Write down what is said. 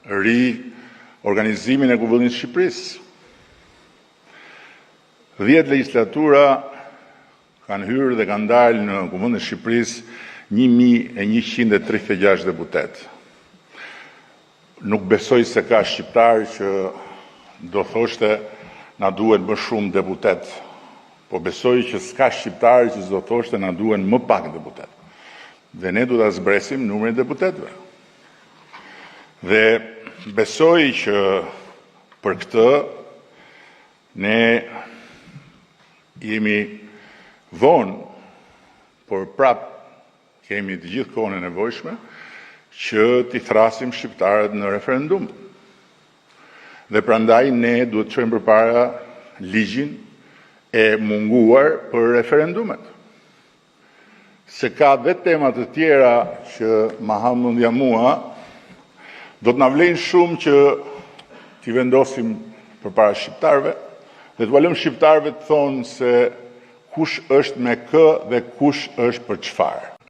organizimin e Kuvendit të Shqipërisë. 10 legislatura kanë hyrë dhe kanë dalë në Kuvendin e Shqipërisë 1136 deputet. Nuk besoj se ka shqiptar që do thoshte na duhen më shumë deputet, po besoj që s'ka shqiptar që do thoshte na duhen më pak deputet. Dhe ne do ta zbresim numrin e deputetëve. Dhe besoj që për këtë ne jemi vonë, por prap kemi të gjithë kohën e nevojshme që t'i thrasim shqiptarët në referendum. Dhe prandaj ne duhet të çojmë përpara ligjin e munguar për referendumet. Se ka dhe tema të tjera që ma hamendja mua, do të na vlejnë shumë që t'i vendosim përpara shqiptarëve dhe t'u lëm shqiptarëve të thonë se kush është me kë dhe kush është për çfarë.